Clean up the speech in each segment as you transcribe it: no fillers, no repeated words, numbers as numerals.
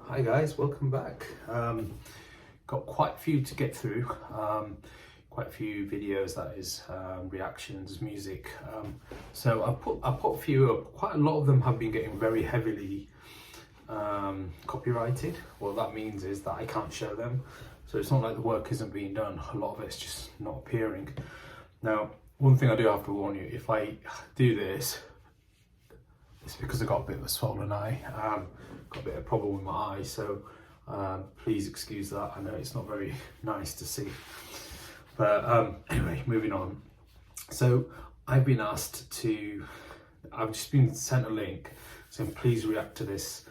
Hi guys, welcome back. Got quite a few to get through, quite a few videos, that is, reactions, music. So I put a few up. Quite a lot of them have been getting very heavily copyrighted. What that means is that I can't show them. So it's not like the work isn't being done. A lot of it's just not appearing. Now, one thing I do have to warn you, if I do this, it's because I got a bit of a swollen eye, got a bit of a problem with my eye, so please excuse that. I know it's not very nice to see, but anyway, moving on. So I've been asked to, I've just been sent a link saying please react to this,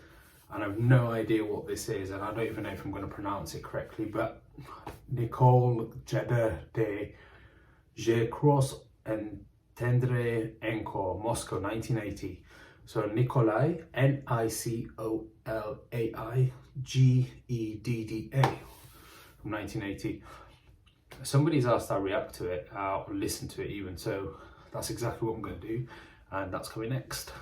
and I've no idea what this is, and I don't even know if I'm going to pronounce it correctly, but Nicolai GEDDA Je crois, entendre, encore, Moscow, 1980. So Nicolai, Nicolai GEDDA from 1980. Somebody's asked I react to it, or listen to it even, so that's exactly what I'm going to do, and that's coming next.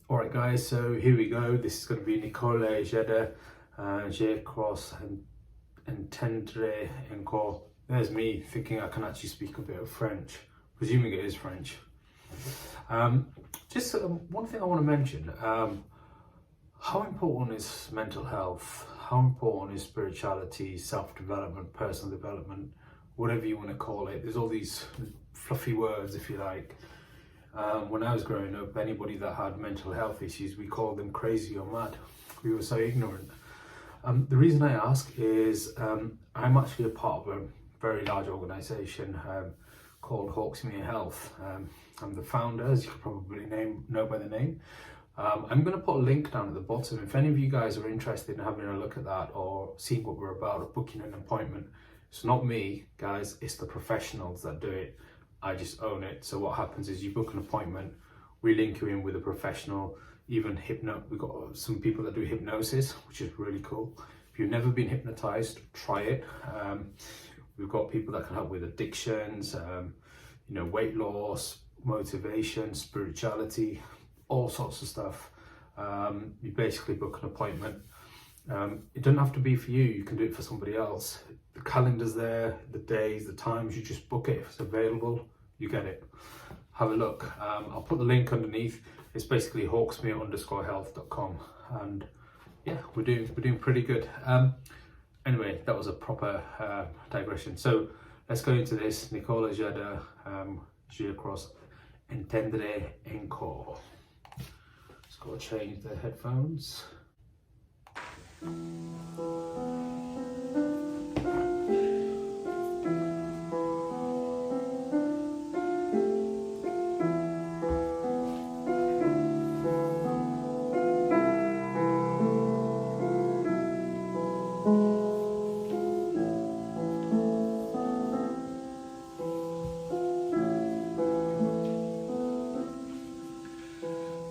Alright guys, so here we go. This is going to be Nicolai GEDDA, Je crois, entendre, encore. There's me thinking I can actually speak a bit of French, presuming it is French. Just one thing I want to mention, how important is mental health? How important is spirituality, self-development, personal development, whatever you want to call it? There's all these fluffy words, if you like. When I was growing up, anybody that had mental health issues, we called them crazy or mad. We were so ignorant. The reason I ask is I'm actually a part of a very large organisation called Hawksmere Health. I'm the founder, as you can probably know by the name. I'm going to put a link down at the bottom. If any of you guys are interested in having a look at that or seeing what we're about or booking an appointment, it's not me, guys, it's the professionals that do it. I just own it. So what happens is you book an appointment, we link you in with a professional, even we've got some people that do hypnosis, which is really cool. If you've never been hypnotized, try it. We've got people that can help with addictions, weight loss, motivation, spirituality, all sorts of stuff. You basically book an appointment. It doesn't have to be for you, you can do it for somebody else. The calendar's there, the days, the times, you just book it. If it's available, you get it. Have a look. I'll put the link underneath. It's basically hawksmere_health.com, and yeah, we're doing pretty good. Anyway, that was a proper digression. So let's go into this. Nicolai GEDDA, Je crois, entendre, encore. Just got to change the headphones.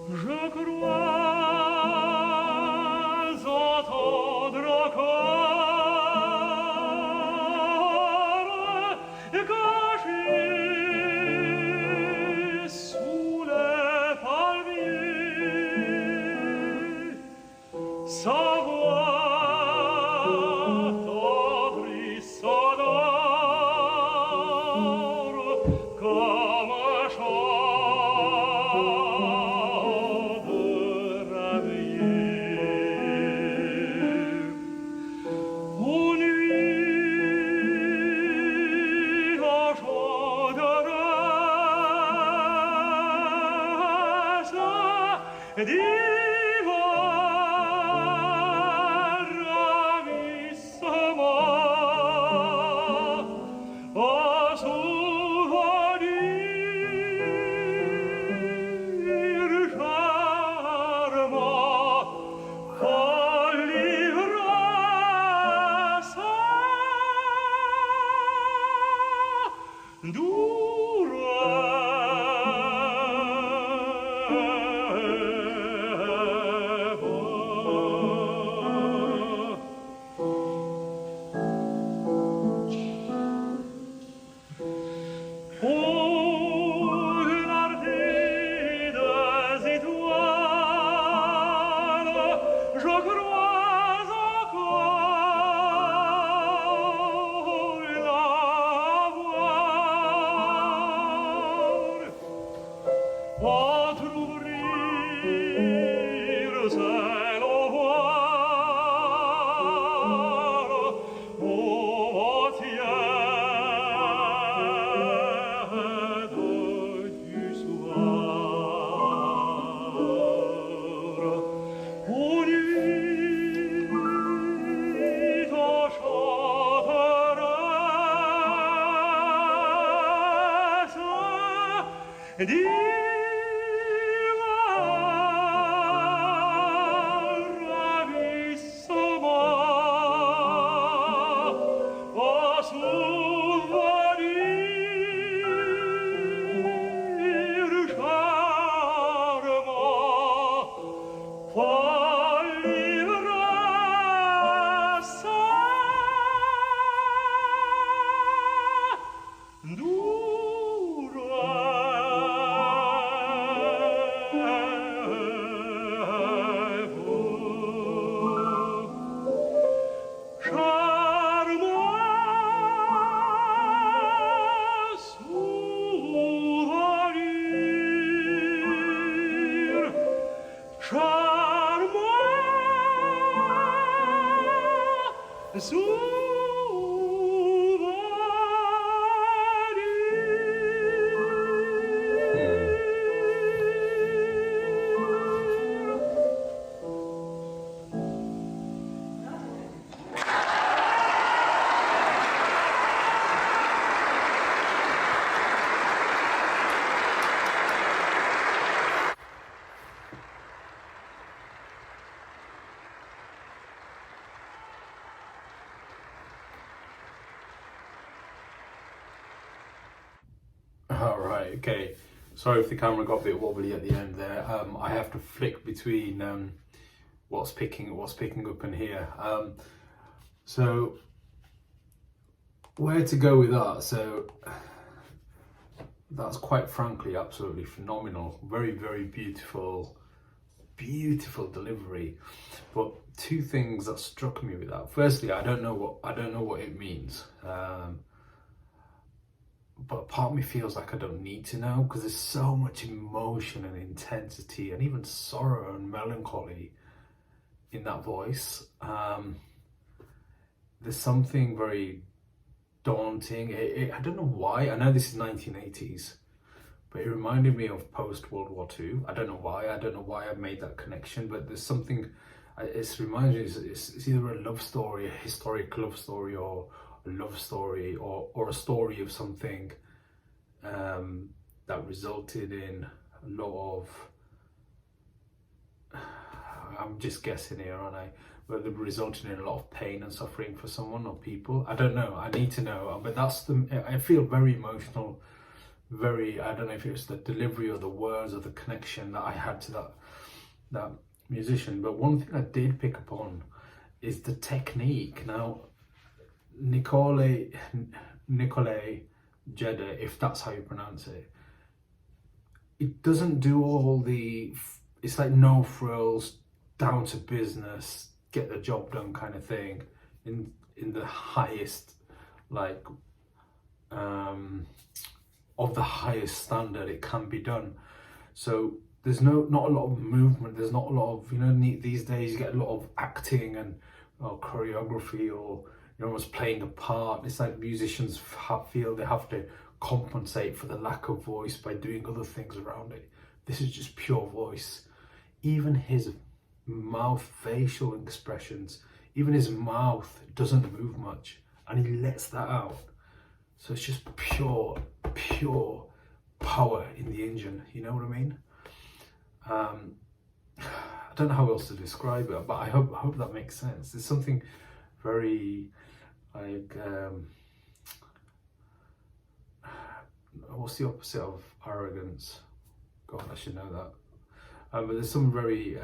Je crois entendre encore caché sous les palmiers sa voix tendre et sonore comme un chant de réveillé. Aux nuits enchanteresses divers ravissements, au souvenir charmant, folie rasa, doureux. Alright, okay. Sorry if the camera got a bit wobbly at the end there. I have to flick between what's picking up in here. So where to go with that? So that's quite frankly absolutely phenomenal. Very, very beautiful delivery. But two things that struck me with that. Firstly, I don't know what it means. But part of me feels like I don't need to know, because there's so much emotion and intensity and even sorrow and melancholy in that voice. There's something very daunting. I don't know why. I know this is 1980s, but it reminded me of post World War II. I don't know why. I don't know why I made that connection, but there's something. It reminds me. It's either a love story, a historic love story, or a love story, or a story of something that resulted in a lot of, I'm just guessing here, aren't I? But it resulted in a lot of pain and suffering for someone or people. I don't know. I need to know. But I feel very emotional. I don't know if it was the delivery or the words or the connection that I had to that musician. But one thing I did pick up on is the technique. Now, Nicolai GEDDA, if that's how you pronounce it, it doesn't do all the, it's like no frills, down to business, get the job done kind of thing in the highest, like of the highest standard it can be done. So there's not a lot of movement, there's not a lot of, these days you get a lot of acting and choreography, or you're almost playing a part. It's like musicians feel they have to compensate for the lack of voice by doing other things around it. This is just pure voice. Even his mouth facial expressions, even his mouth doesn't move much, and he lets that out. So it's just pure power in the engine, you know what I mean? I don't know how else to describe it, but I hope that makes sense. There's something very like what's the opposite of arrogance? God, I should know that. But there's something very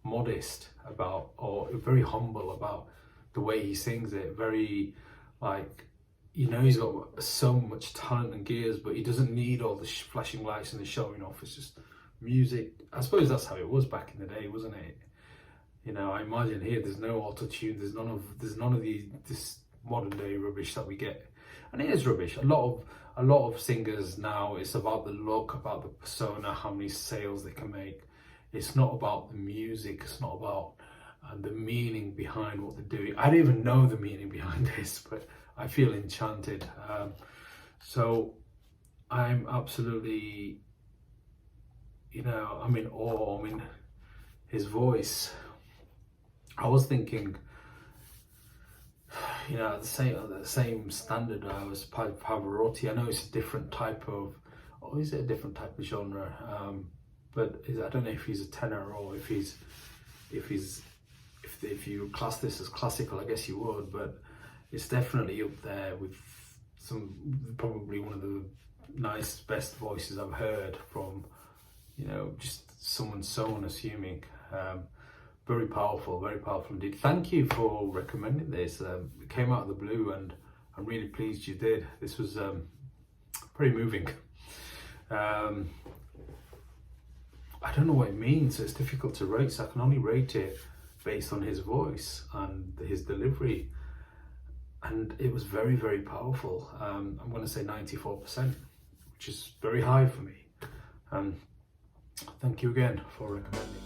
modest about, or very humble about the way he sings it. Very like, he's got so much talent and gears, but he doesn't need all the flashing lights and the showing off. It's just music. I suppose that's how it was back in the day, wasn't it? I imagine here there's no auto-tune, there's none of this modern day rubbish that we get. And it is rubbish. A lot of singers now, it's about the look, about the persona, how many sales they can make. It's not about the music, it's not about the meaning behind what they're doing. I don't even know the meaning behind this, but I feel enchanted. So I'm absolutely, I'm in awe. I mean, his voice. I was thinking, the same standard as Pavarotti. I know it's a different type of or is it a different type of genre? But I don't know if he's a tenor or if you class this as classical, I guess you would, but it's definitely up there with probably one of the best voices I've heard from, just someone so unassuming. Very powerful indeed. Thank you for recommending this. It came out of the blue and I'm really pleased you did. This was very moving. I don't know what it means, so it's difficult to rate, so I can only rate it based on his voice and his delivery. And it was very, very powerful. I'm going to say 94%, which is very high for me. Thank you again for recommending.